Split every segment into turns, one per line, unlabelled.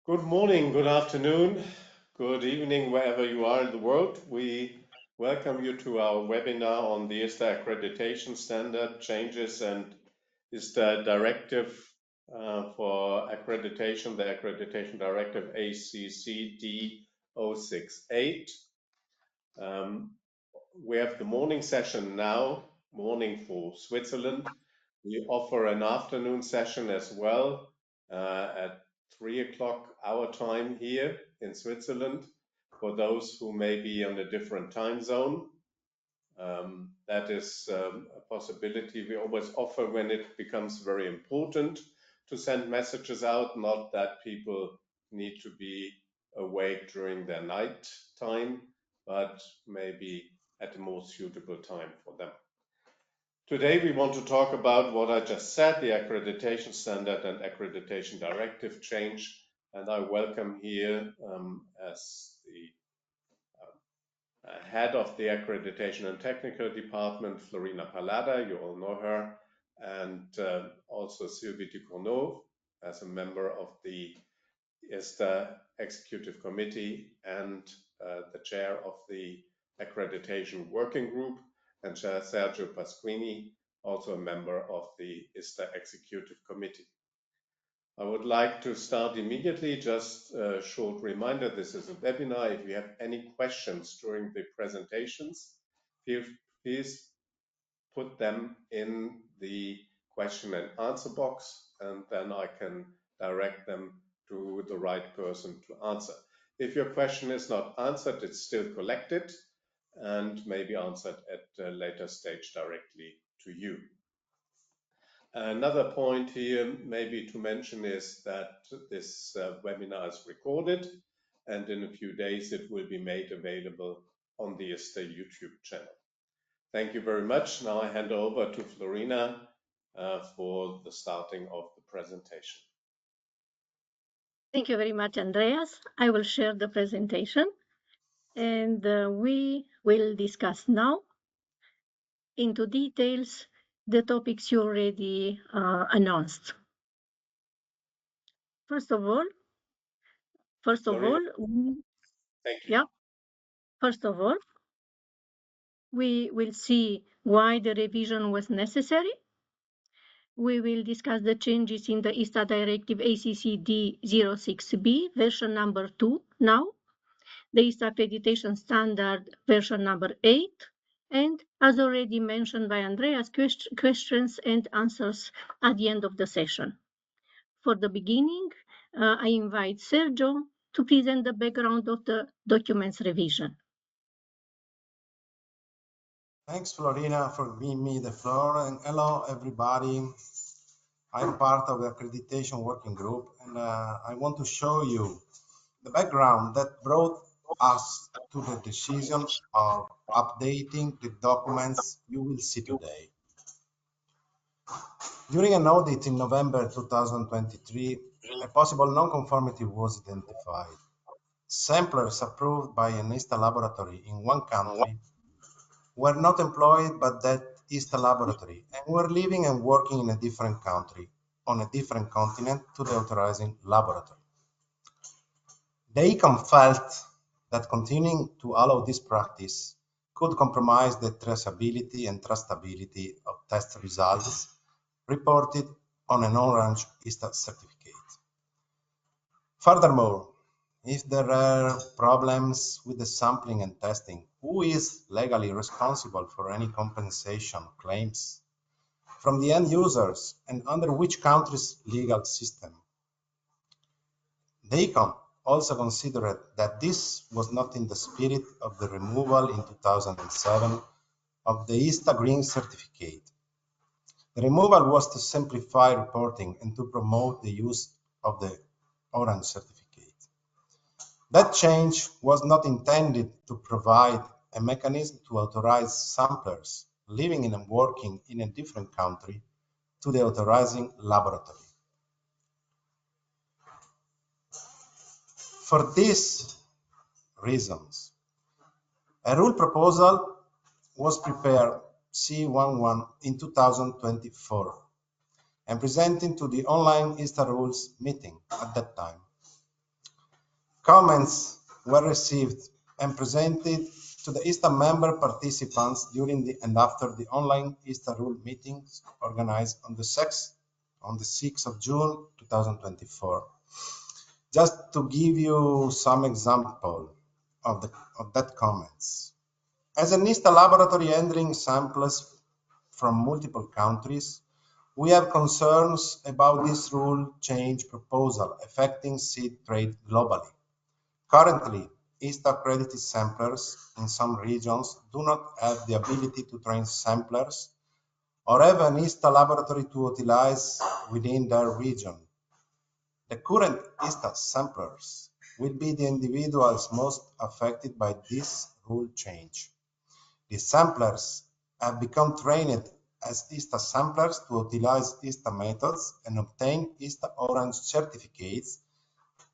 Good morning, good afternoon, good evening, wherever you are in the world. We welcome you to our webinar on the ISTA Accreditation Standard changes and ISTA Directive for accreditation, the Accreditation Directive ACCD 068. We have the morning session now, morning for Switzerland. We offer an afternoon session as well at 3 o'clock our time here in Switzerland for those who may be on a different time zone. That is a possibility we always offer when it becomes very important to send messages out, not that people need to be awake during their night time, but maybe at a more suitable time for them. Today we want to talk about what I just said, the Accreditation Standard and Accreditation Directive change, and I welcome here as the head of the Accreditation and Technical Department, Florina Pallada, you all know her, and also Sylvie Ducournau as a member of the ISTA Executive Committee and the chair of the Accreditation Working Group, and Sergio Pasquini, also a member of the ISTA Executive Committee. I would like to start immediately. Just a short reminder, this is a webinar. If you have any questions during the presentations, please put them in the question and answer box, and then I can direct them to the right person to answer. If your question is not answered, it's still collected and may be answered at a later stage directly to you. Another point here maybe to mention is that this webinar is recorded, and in a few days it will be made available on the ISTA YouTube channel. Thank you very much. Now I hand over to Florina for the starting of the presentation.
Thank you very much, Andreas. I will share the presentation, and we will discuss now into details the topics you already announced. First of all,
Thank you.
We will see why the revision was necessary. We will discuss the changes in the ISTA Directive ACCD 06B version number 2 now, the ISTA Accreditation Standard version number 8, and as already mentioned by Andreas, questions and answers at the end of the session. For the beginning, I invite Sergio to present the background of the document's revision.
Thanks, Florina, for giving me the floor, and hello, everybody. I'm part of the Accreditation Working Group, and I want to show you the background that brought us to the decision of updating the documents you will see today. During an audit in November 2023, a possible non-conformity was identified. Samplers approved by an ISTA laboratory in one country were not employed by that ISTA laboratory and were living and working in a different country on a different continent to the authorizing laboratory. The ICOM felt that continuing to allow this practice could compromise the traceability and trustability of test results reported on an orange ISTA certificate. Furthermore, if there are problems with the sampling and testing, who is legally responsible for any compensation claims from the end users and under which country's legal system? The ICOM also considered that this was not in the spirit of the removal in 2007 of the ISTA Green Certificate. The removal was to simplify reporting and to promote the use of the Orange Certificate. That change was not intended to provide a mechanism to authorize samplers living and working in a different country to the authorizing laboratory. For these reasons, a rule proposal was prepared C11 in 2024 and presented to the online ISTA rules meeting at that time. Comments were received and presented to the ISTA member participants during and after the online ISTA rule meetings organized on the 6th of June 2024. Just to give you some example of that comments. As an ISTA laboratory handling samples from multiple countries, we have concerns about this rule change proposal affecting seed trade globally. Currently, ISTA accredited samplers in some regions do not have the ability to train samplers or have an ISTA laboratory to utilize within their region. The current ISTA samplers will be the individuals most affected by this rule change. The samplers have become trained as ISTA samplers to utilize ISTA methods and obtain ISTA Orange certificates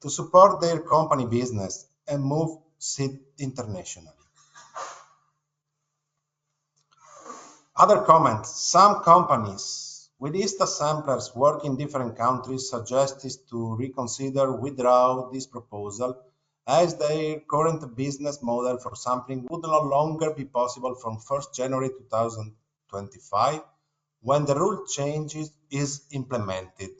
to support their company business and move seed internationally. Other comments. Some companies with ISTA samplers work in different countries suggested to reconsider withdraw this proposal as their current business model for sampling would no longer be possible from 1st January 2025 when the rule change is implemented.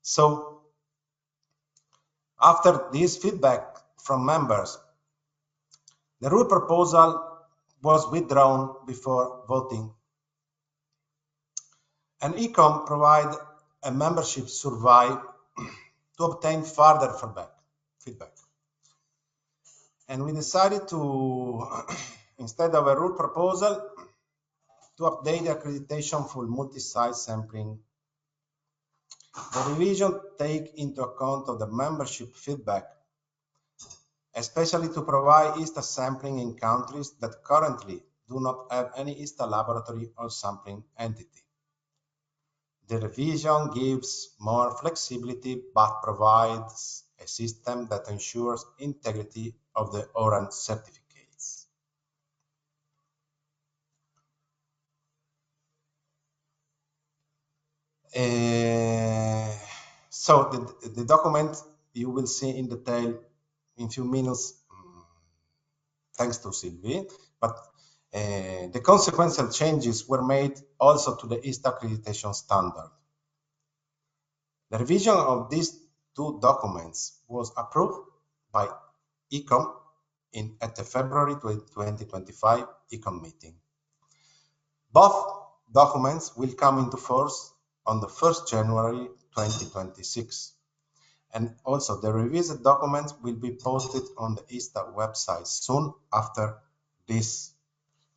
So, after this feedback from members, the rule proposal was withdrawn before voting, and ECOM provided a membership survey to obtain further feedback. And we decided to, instead of a rule proposal, to update the accreditation for multi-site sampling. The revision take into account of the membership feedback, especially to provide ISTA sampling in countries that currently do not have any ISTA laboratory or sampling entity. The revision gives more flexibility but provides a system that ensures integrity of the Orange certificates. So the document you will see in detail in a few minutes, thanks to Sylvie, but the consequential changes were made also to the ISTA Accreditation Standard. The revision of these two documents was approved by ECOM at the February 2025 ECOM meeting. Both documents will come into force on the 1st January 2026. And also the revised documents will be posted on the ISTA website soon after this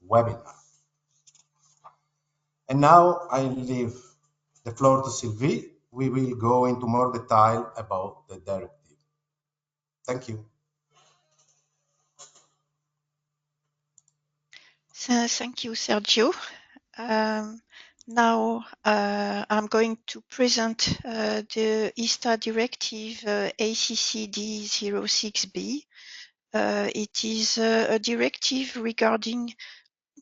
webinar. And now I leave the floor to Sylvie. We will go into more detail about the directive. Thank you.
So, thank you, Sergio. Now I'm going to present the ISTA Directive ACCD 06B. It is a directive regarding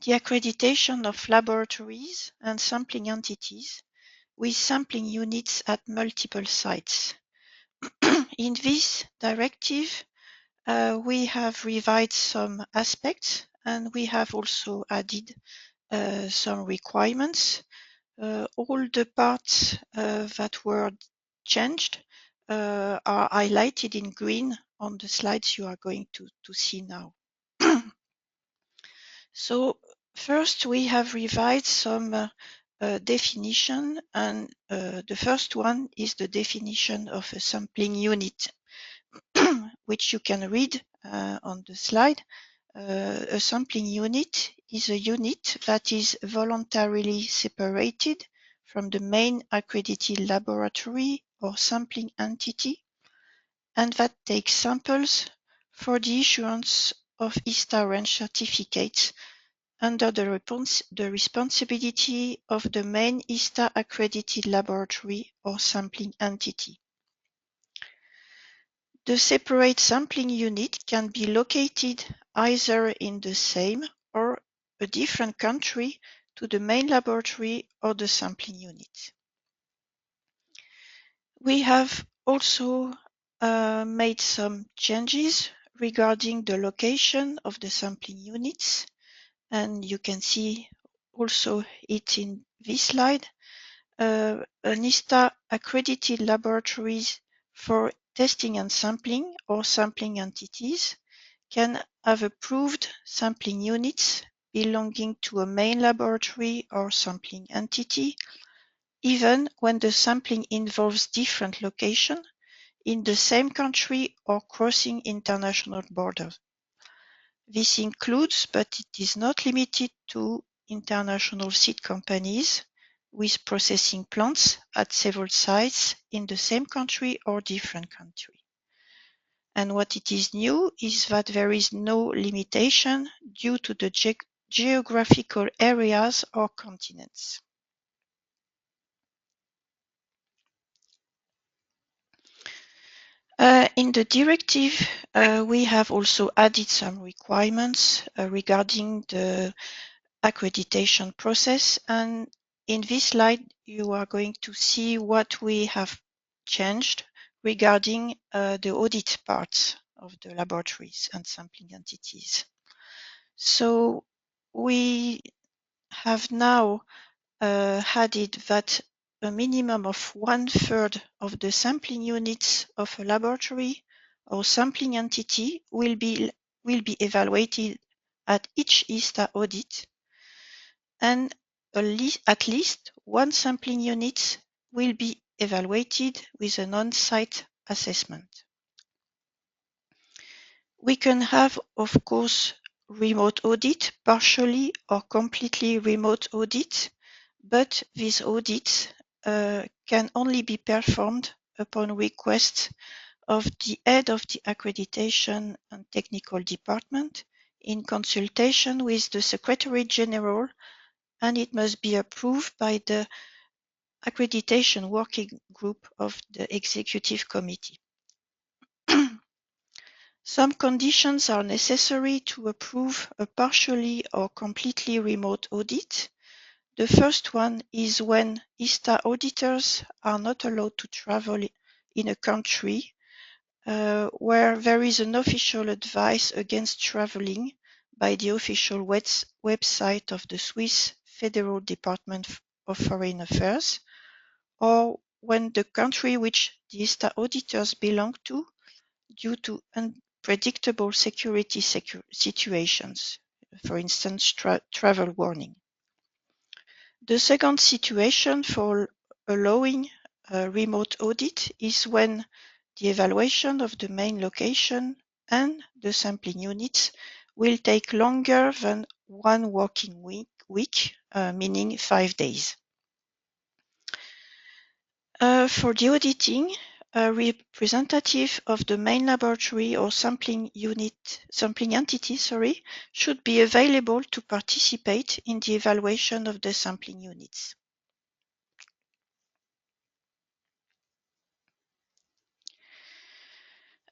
the accreditation of laboratories and sampling entities with sampling units at multiple sites. In this directive, we have revised some aspects and we have also added some requirements. All the parts that were changed are highlighted in green on the slides you are going to see now. So first we have revised some definition, and the first one is the definition of a sampling unit, which you can read on the slide. A sampling unit is a unit that is voluntarily separated from the main accredited laboratory or sampling entity, and that takes samples for the issuance of ISTA Orange certificates under the responsibility of the main ISTA accredited laboratory or sampling entity. The separate sampling unit can be located either in the same or a different country to the main laboratory or the sampling unit. We have also made some changes regarding the location of the sampling units, and you can see also it in this slide. An ISTA accredited laboratories for testing and sampling or sampling entities can have approved sampling units belonging to a main laboratory or sampling entity, even when the sampling involves different locations in the same country or crossing international borders. This includes, but it is not limited to, international seed companies with processing plants at several sites in the same country or different country. And what it is new is that there is no limitation due to the geographical areas or continents. In the directive, we have also added some requirements regarding the accreditation process, and in this slide you are going to see what we have changed regarding the audit parts of the laboratories and sampling entities. So we have now added that a minimum of 1/3 of the sampling units of a laboratory or sampling entity will be evaluated at each ISTA audit, and at least one sampling unit will be evaluated with an on-site assessment. We can have, of course, remote audit, partially or completely remote audit, but these audits can only be performed upon request of the head of the accreditation and technical department in consultation with the Secretary General, and it must be approved by the accreditation working group of the executive committee. Some conditions are necessary to approve a partially or completely remote audit. The first one is when ISTA auditors are not allowed to travel in a country where there is an official advice against traveling by the official website of the Swiss Federal Department of Foreign Affairs, or when the country which the ISTA auditors belong to, due to unpredictable security situations, for instance, travel warning. The second situation for allowing a remote audit is when the evaluation of the main location and the sampling units will take longer than one working week, meaning 5 days. For the auditing, a representative of the main laboratory or sampling entity, should be available to participate in the evaluation of the sampling units.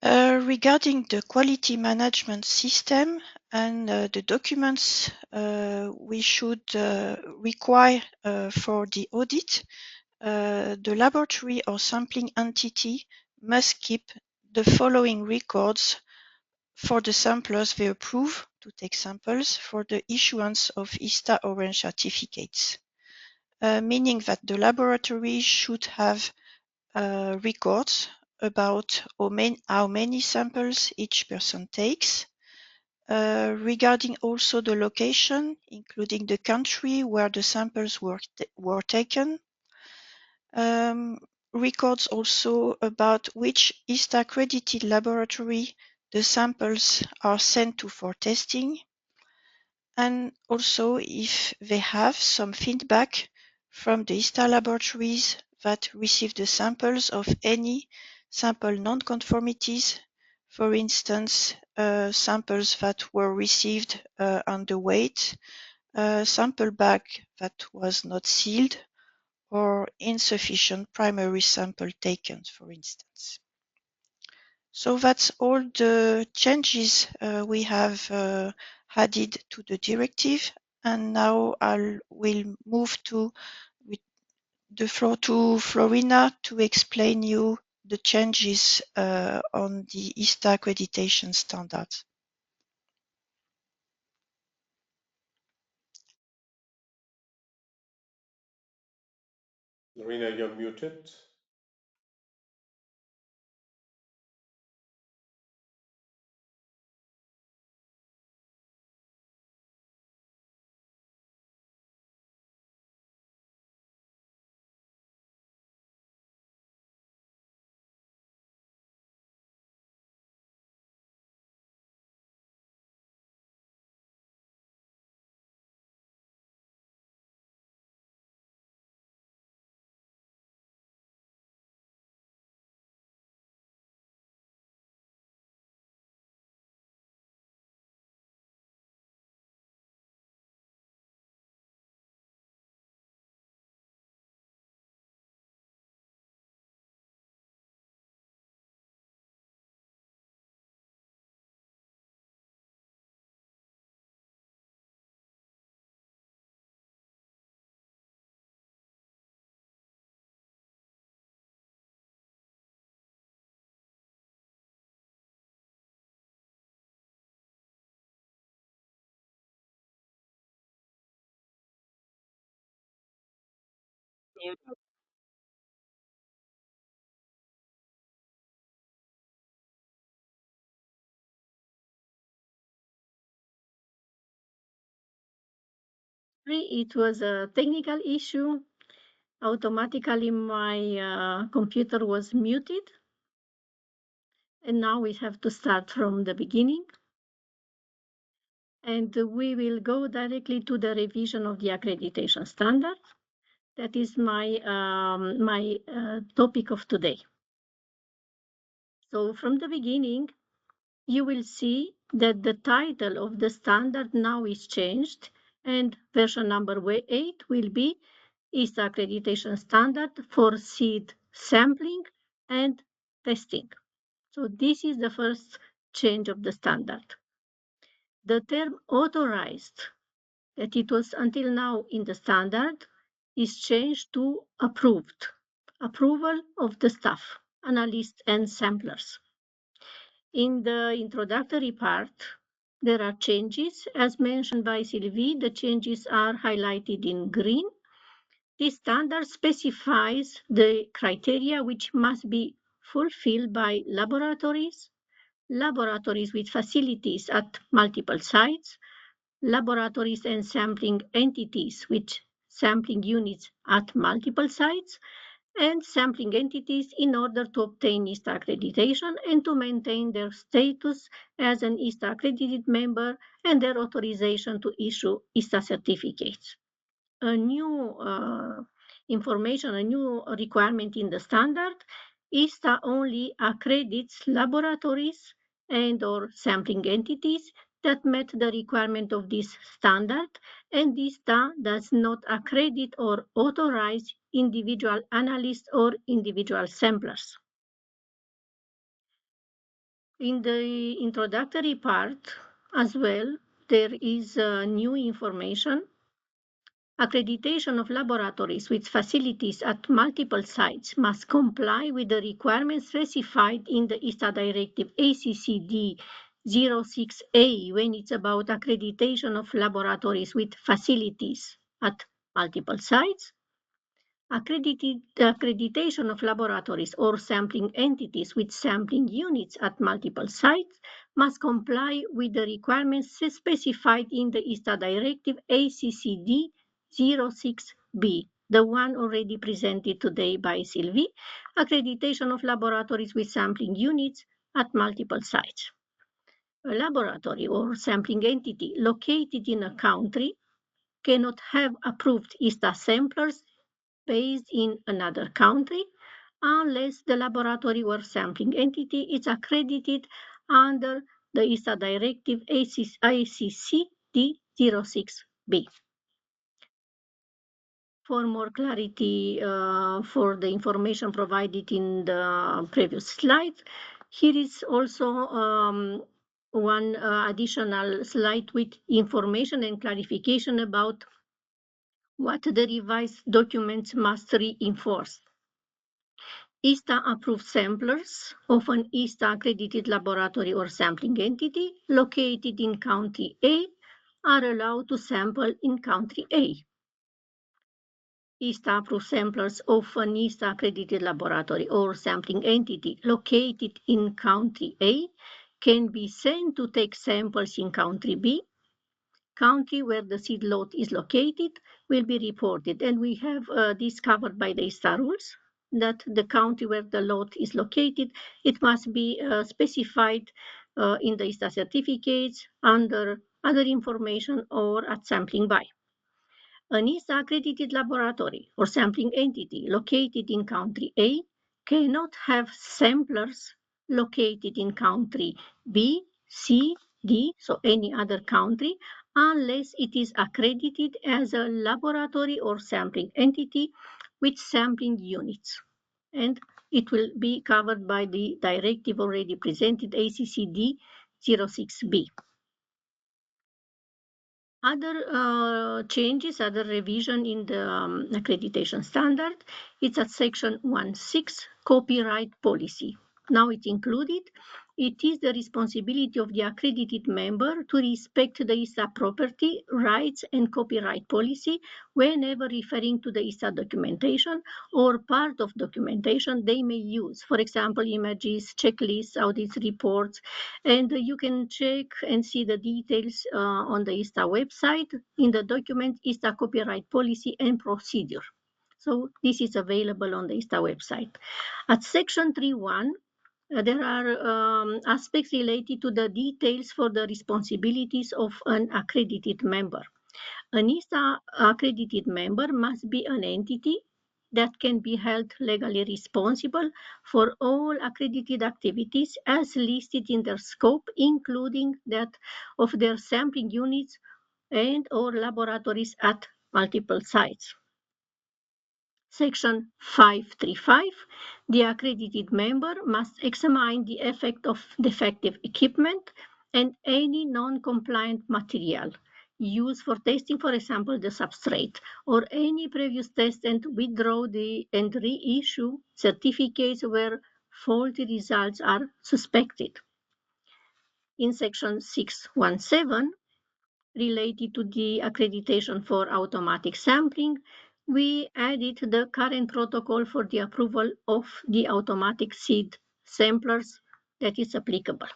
Regarding the quality management system and the documents we should require for the audit, the laboratory or sampling entity must keep the following records for the samplers they approve to take samples for the issuance of ISTA Orange certificates, meaning that the laboratory should have records about how many samples each person takes, regarding also the location, including the country where the samples were taken, records also about which ISTA accredited laboratory the samples are sent to for testing, and also if they have some feedback from the ISTA laboratories that receive the samples of any sample non-conformities, for instance, samples that were received underweight, sample bag that was not sealed, or insufficient primary sample taken, for instance. So that's all the changes we have added to the directive, and now I will move to the floor to Florina to explain you the changes on the ISTA accreditation standards.
Lorena, you're muted.
It was a technical issue. Automatically, my computer was muted. And now we have to start from the beginning. And we will go directly to the revision of the accreditation standard. That is my topic of today. So from the beginning, you will see that the title of the standard now is changed, and version number 8 will be ISTA Accreditation Standard for Seed Sampling and Testing. So this is the first change of the standard. The term authorized, that it was until now in the standard, is changed to approved, approval of the staff, analysts, and samplers. In the introductory part, there are changes. As mentioned by Sylvie, the changes are highlighted in green. This standard specifies the criteria which must be fulfilled by laboratories, laboratories with facilities at multiple sites, laboratories and sampling entities with sampling units at multiple sites, and sampling entities in order to obtain ISTA accreditation and to maintain their status as an ISTA accredited member and their authorization to issue ISTA certificates. A new information, a new requirement in the standard, ISTA only accredits laboratories and or sampling entities that met the requirement of this standard, and ISTA does not accredit or authorize individual analysts or individual samplers. In the introductory part as well, there is new information. Accreditation of laboratories with facilities at multiple sites must comply with the requirements specified in the ISTA Directive ACCD 06A when it's about accreditation of laboratories with facilities at multiple sites. Accreditation of laboratories or sampling entities with sampling units at multiple sites must comply with the requirements specified in the ISTA Directive ACCD 06B, the one already presented today by Sylvie, accreditation of laboratories with sampling units at multiple sites. A laboratory or sampling entity located in a country cannot have approved ISTA samplers based in another country unless the laboratory or sampling entity is accredited under the ISTA Directive ACCD 06B. For more clarity for the information provided in the previous slide, here is also one additional slide with information and clarification about what the revised documents must reinforce. ISTA-approved samplers of an ISTA-accredited laboratory or sampling entity located in country A are allowed to sample in country A. ISTA-approved samplers of an ISTA-accredited laboratory or sampling entity located in country A can be sent to take samples in country B. Country where the seed lot is located will be reported, and we have this covered by the ISTA rules, that the country where the lot is located, it must be specified in the ISTA certificates under other information or at sampling by. An ISTA-accredited laboratory or sampling entity located in country A cannot have samplers located in country B, C, D, so any other country, unless it is accredited as a laboratory or sampling entity with sampling units. And it will be covered by the directive already presented, ACCD 06B. Other changes, other revision in the accreditation standard, it's at section 1.6, copyright policy. Now it's included. It is the responsibility of the accredited member to respect the ISTA property, rights, and copyright policy whenever referring to the ISTA documentation or part of documentation they may use. For example, images, checklists, audits, reports, and you can check and see the details on the ISTA website in the document ISTA copyright policy and procedure. So this is available on the ISTA website. At section 3.1, there are aspects related to the details for the responsibilities of an accredited member. An ISTA accredited member must be an entity that can be held legally responsible for all accredited activities as listed in their scope, including that of their sampling units and or laboratories at multiple sites. Section 535, the accredited member must examine the effect of defective equipment and any non-compliant material used for testing, for example, the substrate, or any previous test, and withdraw and reissue certificates where faulty results are suspected. In section 617, related to the accreditation for automatic sampling, we added the current protocol for the approval of the automatic seed samplers that is applicable.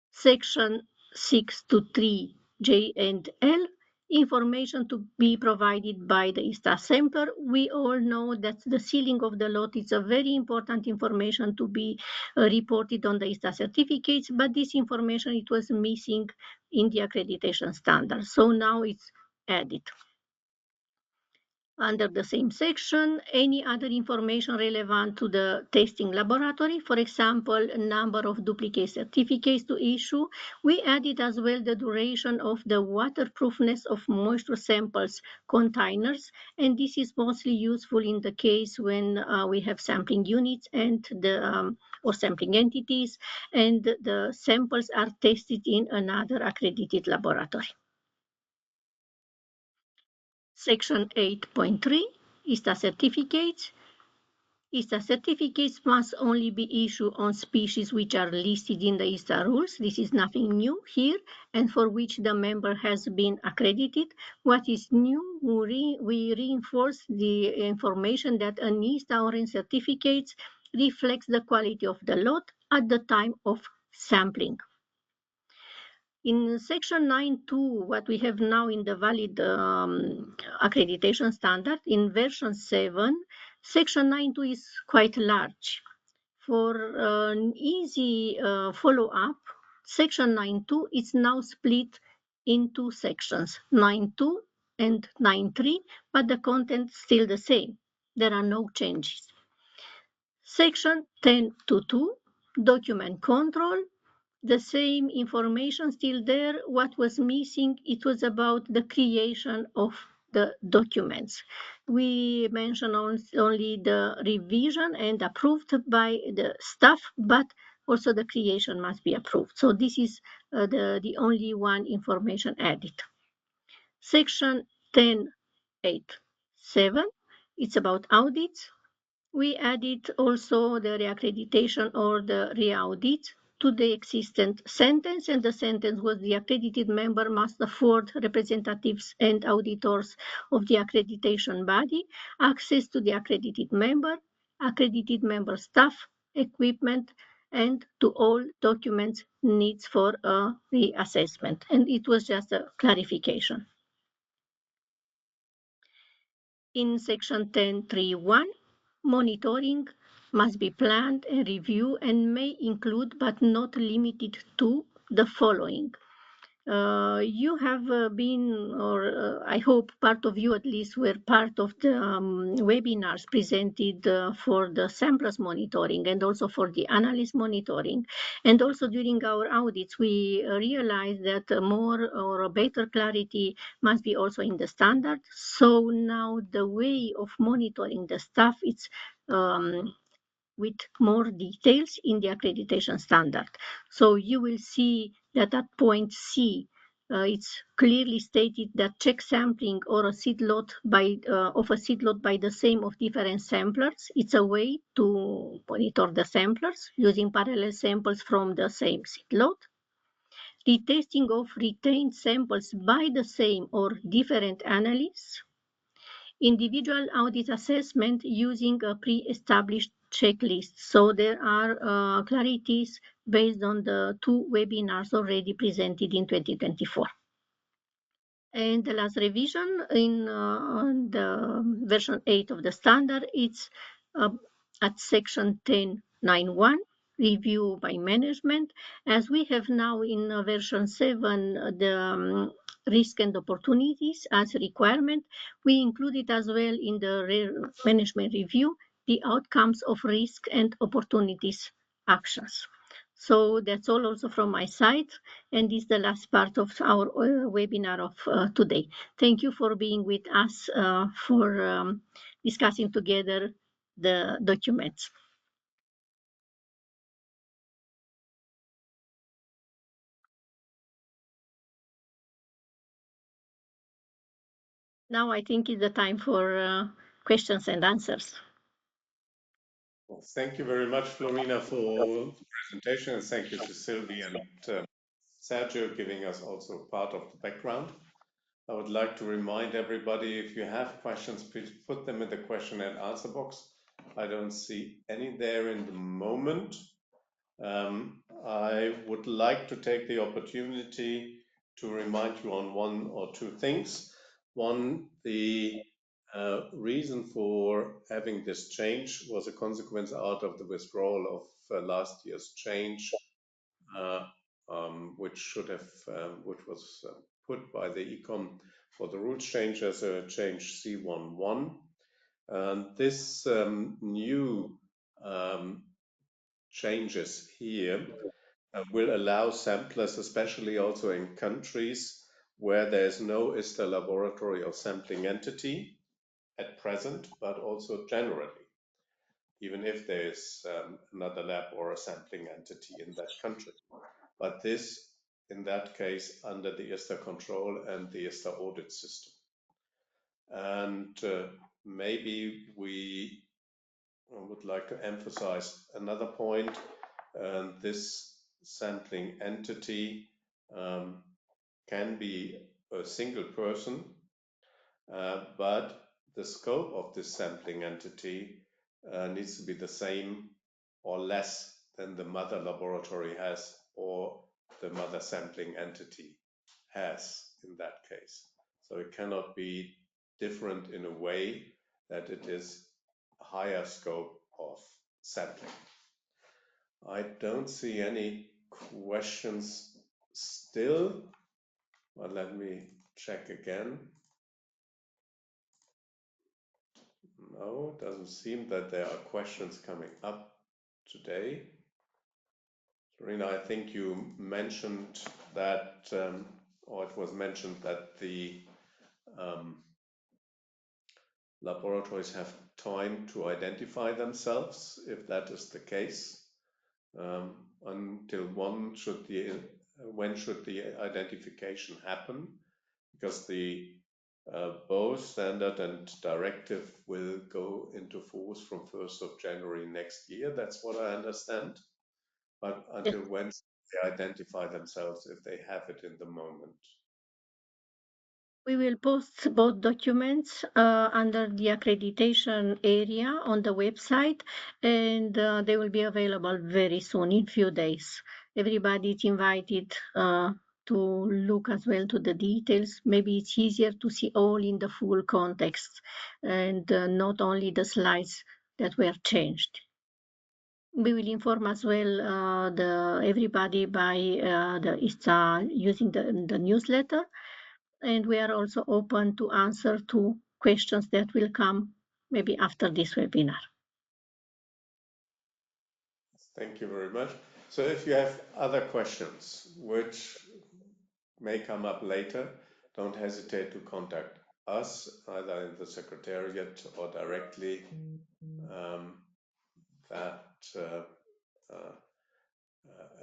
Section 623 J and L, information to be provided by the ISTA sampler. We all know that the sealing of the lot is a very important information to be reported on the ISTA certificates, but this information, it was missing in the accreditation standard. So now it's added. Under the same section, any other information relevant to the testing laboratory, for example, number of duplicate certificates to issue, we added as well the duration of the waterproofness of moisture samples containers, and this is mostly useful in the case when we have sampling units and the or sampling entities, and the samples are tested in another accredited laboratory. Section 8.3, ISTA certificates. ISTA certificates must only be issued on species which are listed in the ISTA rules. This is nothing new here, and for which the member has been accredited. What is new, we reinforce the information that an ISTA or in certificates reflects the quality of the lot at the time of sampling. In section 9.2, what we have now in the valid accreditation standard, in version 7, section 9.2 is quite large. For an easy follow-up, section 9.2 is now split in two sections, 9.2 and 9.3, but the content is still the same. There are no changes. Section 10.2.2, document control. The same information still there. What was missing, it was about the creation of the documents. We mentioned only the revision and approved by the staff, but also the creation must be approved. So this is the only one information added. Section 10 8.7. It's about audits. We added also the reaccreditation or the re-audit to the existing sentence, and the sentence was the accredited member must afford representatives and auditors of the accreditation body access to the accredited member staff, equipment, and to all documents needs for a reassessment. And it was just a clarification. In section 10.3.1, monitoring must be planned and reviewed and may include but not limited to the following. You have been, or I hope part of you at least were part of the webinars presented for the samplers monitoring and also for the analyst monitoring. And also during our audits, we realized that more or better clarity must be also in the standard. So now the way of monitoring the staff, it's with more details in the accreditation standard. So you will see that at point C, it's clearly stated that check sampling or a seed lot of a seed lot by the same of different samplers. It's a way to monitor the samplers using parallel samples from the same seed lot. Retesting of retained samples by the same or different analysts. Individual audit assessment using a pre-established checklist. So there are clarities based on the 2 webinars already presented in 2024. And the last revision in the version 8 of the standard, it's at section 10.9.1, review by management. As we have now in version 7, the risk and opportunities as a requirement, we included as well in the management review the outcomes of risk and opportunities actions. So that's all also from my side, and this is the last part of our webinar of today. Thank you for being with us for discussing together the documents. Now I think it's the time for questions and answers.
Well, thank you very much, Florina, for the presentation, and thank you to Sylvie and Sergio giving us also part of the background. I would like to remind everybody, if you have questions, please put them in the question and answer box. I don't see any there in the moment. I would like to take the opportunity to remind you on 1 or 2 things. One, the reason for having this change was a consequence out of the withdrawal of last year's change, which should have, which was put by the ECOM for the rules change as a change C11. And this new changes here will allow samplers, especially also in countries where there is no ISTA laboratory or sampling entity at present, but also generally, even if there is another lab or a sampling entity in that country. But this, in that case, under the ISTA control and the ISTA audit system. And maybe we would like to emphasize another point. This sampling entity can be a single person, but the scope of this sampling entity needs to be the same or less than the mother laboratory has or the mother sampling entity has in that case. So it cannot be different in a way that it is a higher scope of sampling. I don't see any questions still, but let me check again. No, it doesn't seem that there are questions coming up today. Serena, I think you mentioned that, or it was mentioned that the laboratories have time to identify themselves, if that is the case. Until when should the identification happen? Because the Both standard and directive will go into force from 1st of January next year. That's what I understand. But until when they identify themselves if they have it in the moment?
We will post both documents under the accreditation area on the website, and they will be available very soon, in few days. Everybody is invited to look as well to the details. Maybe it's easier to see all in the full context and not only the slides that were changed. We will inform as well everybody by the ISTA using the newsletter, and we are also open to answer to questions that will come maybe after this webinar.
Thank you very much. So if you have other questions which may come up later, don't hesitate to contact us either in the Secretariat or directly.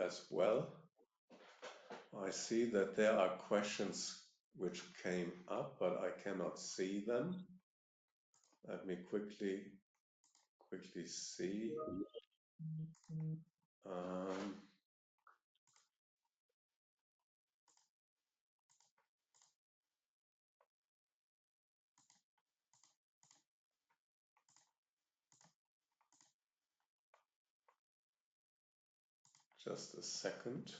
As well. I see that there are questions which came up, but I cannot see them. Let me quickly see. Just a second.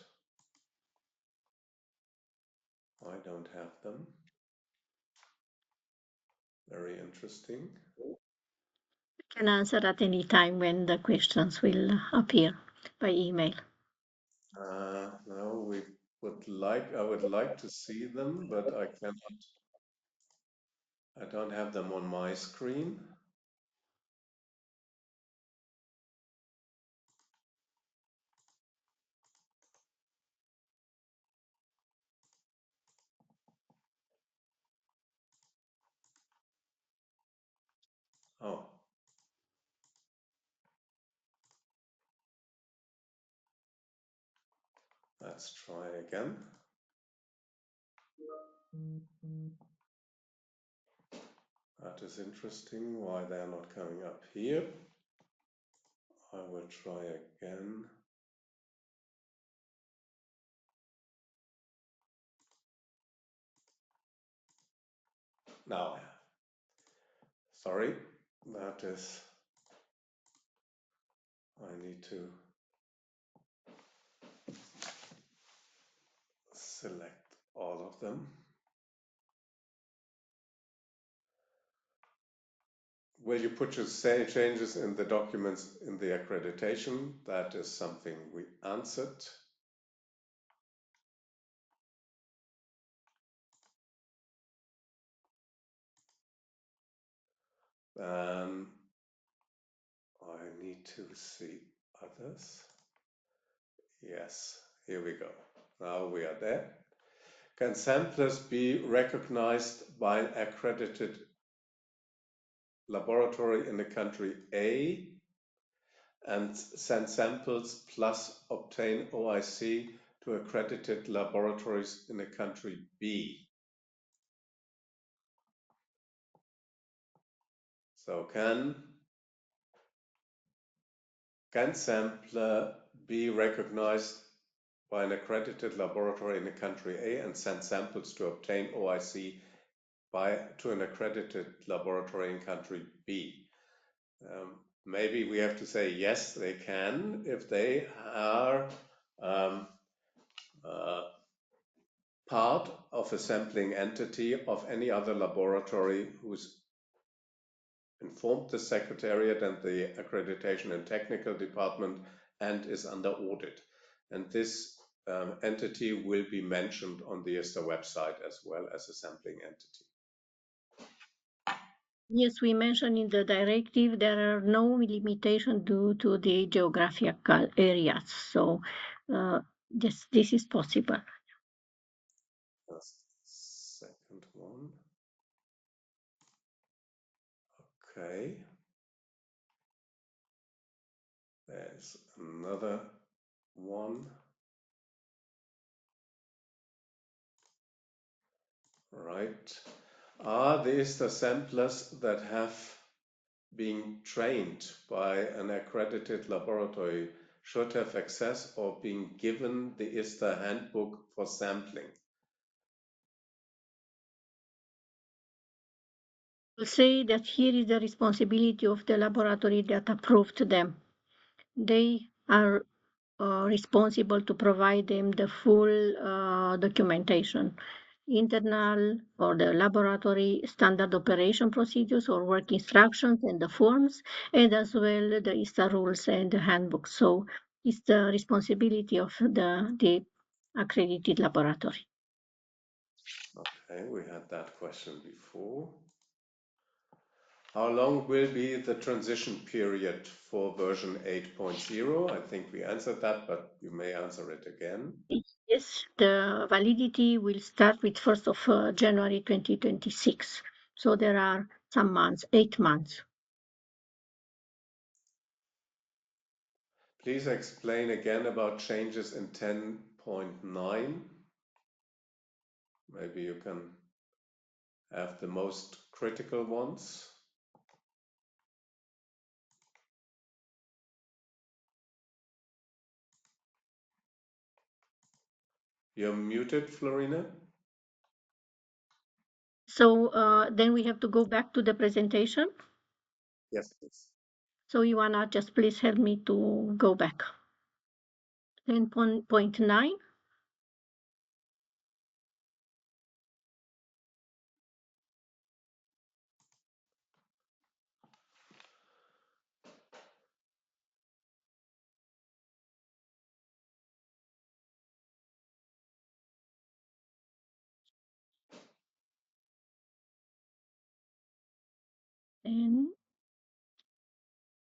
I don't have them. Very interesting.
I can answer at any time when the questions will appear by email.
No, I would like to see them, but I cannot. I don't have them on my screen. Oh. Let's try again. That is interesting, why they're not coming up here. I will try again. Now, sorry, that is, I need to select all of them. Will you put your changes in the documents in the accreditation? That is something we answered. I need to see others. Yes, here we go. Now we are there. Can samplers be recognized by an accredited laboratory in the country A and send samples plus obtain OIC to accredited laboratories in the country B? So can sampler be recognized by an accredited laboratory in the country A and send samples to obtain OIC to an accredited laboratory in country B? Maybe we have to say yes, they can, if they are part of a sampling entity of any other laboratory who's informed the Secretariat and the Accreditation and Technical Department and is under audit. And this entity will be mentioned on the ISTA website as well as a sampling entity.
Yes, we mentioned in the directive there are no limitations due to the geographical areas. So this is possible.
Just second one. Okay. There's another one. Right. Are these the samplers that have been trained by an accredited laboratory should have access or been given the ISTA handbook for sampling?
We'll say that here is the responsibility of the laboratory that approved them. They are responsible to provide them the full documentation, internal or the laboratory standard operation procedures or work instructions and the forms, and as well the ISTA rules and the handbook. So it's the responsibility of the accredited laboratory.
Okay, we had that question before. How long will be the transition period for version 8.0? I think we answered that, but you may answer it again.
Yes, the validity will start with 1st of January 2026. So there are some months, 8 months.
Please explain again about changes in 10.9. Maybe you can have the most critical ones. You're muted, Florina.
So then we have to go back to the presentation.
Yes, please.
So Ioana, just please help me to go back. 10.9. And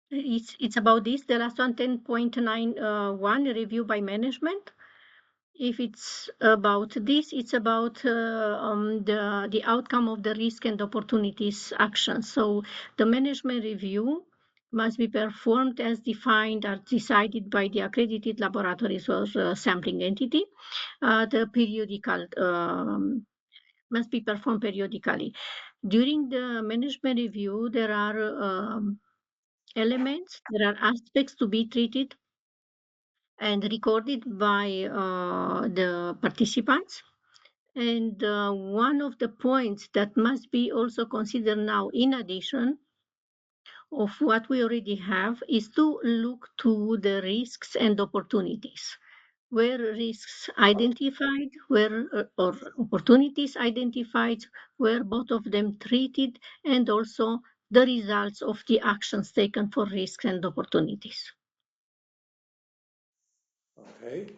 it's about this. The last one, 10.9.1, review by management. If it's about this, it's about the outcome of the risk and opportunities action. So the management review must be performed as defined or decided by the accredited laboratories or sampling entity. The periodical must be performed periodically. During the management review, there are elements, there are aspects to be treated and recorded by the participants. And one of the points that must be also considered now, in addition of what we already have, is to look to the risks and opportunities. Where risks identified, where or opportunities identified, where both of them treated, and also the results of the actions taken for risks and opportunities.
Okay.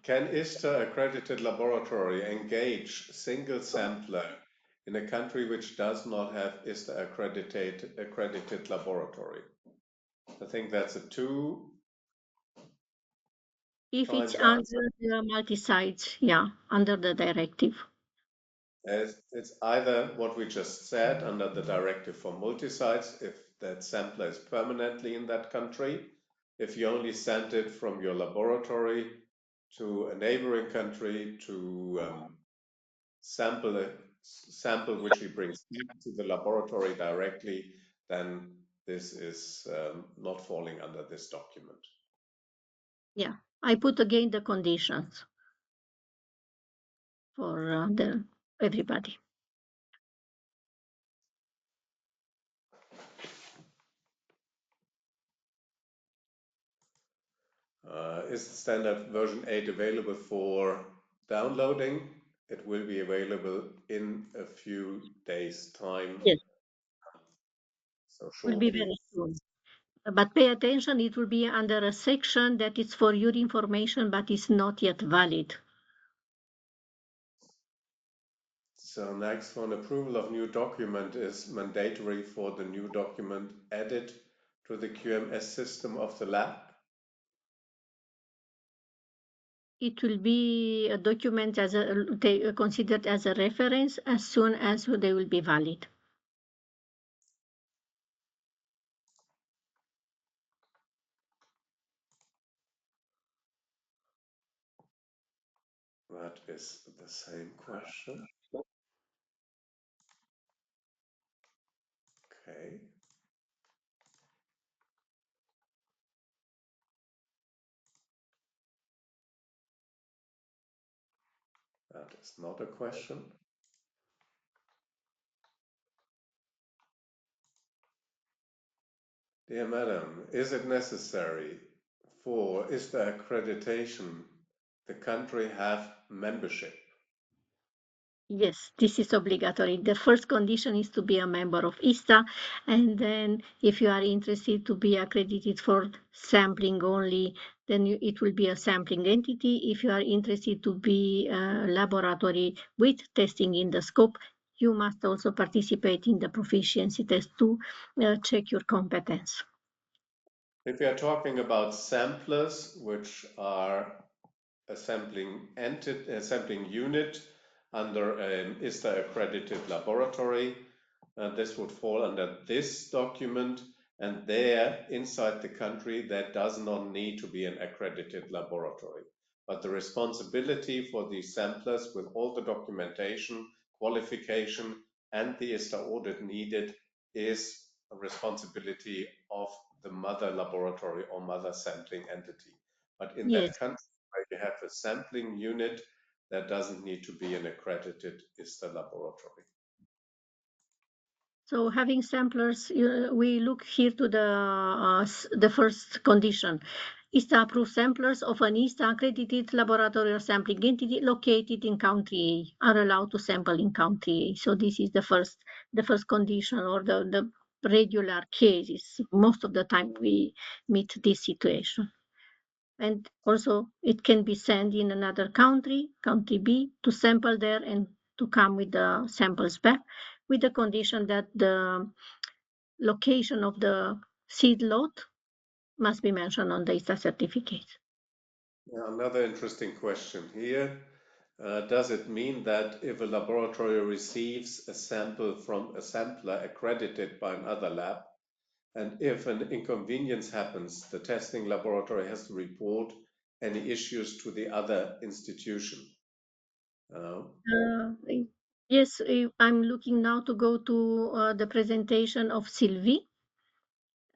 Can ISTA accredited laboratory engage single sampler in a country which does not have ISTA accredited laboratory? I think that's a two
If it's
kinds of answer.
under the multi-sites, yeah, under the directive.
It's either what we just said under the directive for multi-sites, if that sampler is permanently in that country. If you only sent it from your laboratory to a neighboring country to sample which we bring to the laboratory directly, then this is not falling under this document.
Yeah, I put again the conditions for everybody.
Is the standard version 8 available for downloading? It will be available in a few days' time.
Yes,
So
will be
shortly.
very soon. But pay attention, it will be under a section that is for your information, but is not yet valid.
So next one, approval of new document is mandatory for the new document added to the QMS system of the lab.
It will be a document as considered as a reference as soon as they will be valid.
That is the same question. Okay. That is not a question. Dear Madam, is it necessary for ISTA accreditation the country have membership?
Yes, this is obligatory. The first condition is to be a member of ISTA, and then if you are interested to be accredited for sampling only, then it will be a sampling entity. If you are interested to be a laboratory with testing in the scope, you must also participate in the proficiency test to check your competence.
If we are talking about samplers, which are a sampling unit under an ISTA accredited laboratory, this would fall under this document, and there inside the country there does not need to be an accredited laboratory, but the responsibility for these samplers with all the documentation, qualification and the ISTA audit needed is a responsibility of the mother laboratory or mother sampling entity. But in
Yes.
that country where you have a sampling unit, there doesn't need to be an accredited ISTA laboratory.
So having samplers, we look here to the first condition. ISTA approved samplers of an ISTA accredited laboratory or sampling entity located in country A are allowed to sample in country A. So this is the first condition, or the regular cases. Most of the time we meet this situation. And also it can be sent in another country, country B, to sample there and to come with the samples back, with the condition that the location of the seed lot must be mentioned on the ISTA certificate.
Another interesting question here. Does it mean that if a laboratory receives a sample from a sampler accredited by another lab, and if an inconvenience happens, the testing laboratory has to report any issues to the other institution?
Yes, I'm looking now to go to the presentation of Sylvie.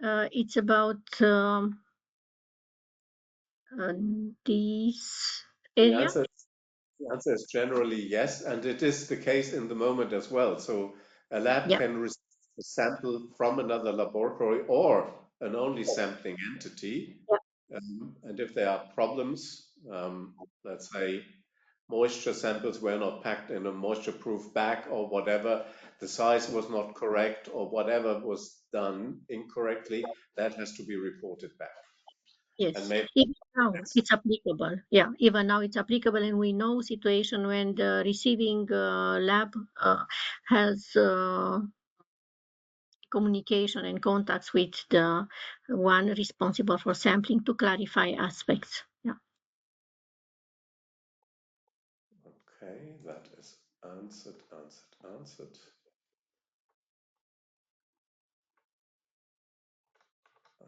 It's about this
The
area.
answer is generally yes, and it is the case in the moment as well. So a lab
Yeah.
can receive a sample from another laboratory or an only sampling entity. And if there are problems, let's say moisture samples were not packed in a moisture-proof bag or whatever, the size was not correct or whatever was done incorrectly, that has to be reported back. And
Yes,
maybe
even now it's applicable. Yeah, even now it's applicable, and we know situation when the receiving lab has communication and contacts with the one responsible for sampling to clarify aspects. Yeah.
okay, that is answered.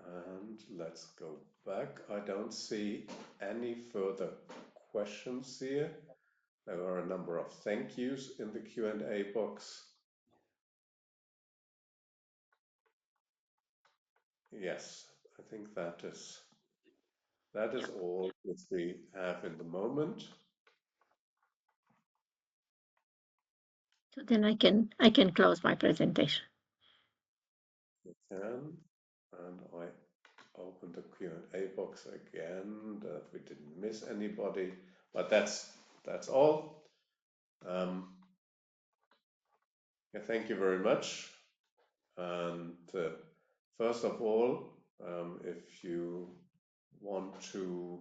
And let's go back. I don't see any further questions here. There are a number of thank yous in the Q&A box. Yes, I think that is all which we have in the moment.
So then I can close my presentation.
You can, and I open the Q&A box again that we didn't miss anybody, but that's all. Yeah, thank you very much. And first of all, if you want to,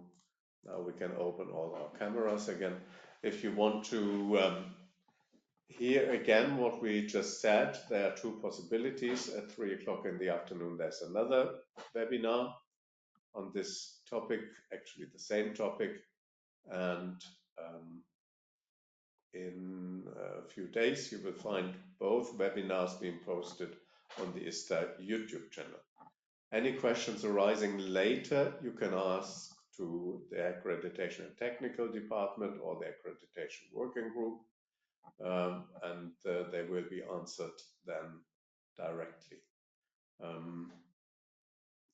now we can open all our cameras again. If you want to hear again what we just said, there are two possibilities. At 3 o'clock in the afternoon, there's another webinar on this topic, actually the same topic. And in a few days, you will find both webinars being posted on the ISTA YouTube channel. Any questions arising later, you can ask to the Accreditation and Technical Department or the Accreditation Working Group, and they will be answered then directly.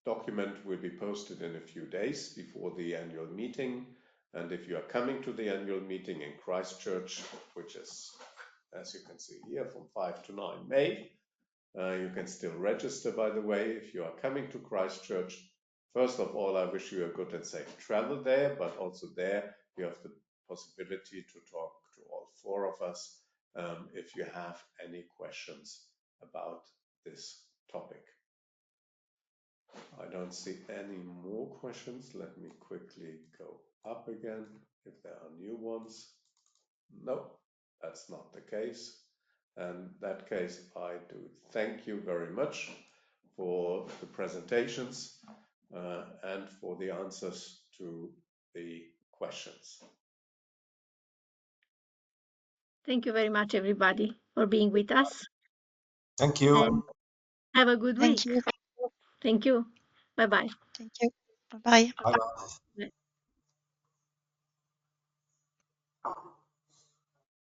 Document will be posted in a few days before the annual meeting. And if you are coming to the annual meeting in Christchurch, which is, as you can see here, from 5 to 9 May, you can still register, by the way, if you are coming to Christchurch. First of all, I wish you a good and safe travel there, but also there you have the possibility to talk to all four of us if you have any questions about this topic. I don't see any more questions. Let me quickly go up again if there are new ones. No, that's not the case. In that case, I do thank you very much for the presentations and for the answers to the questions.
Thank you very much, everybody, for being with us.
Thank you.
And have a good week.
Thank you.
Thank you. Bye-bye.
Thank you. Bye-bye.
Bye-bye.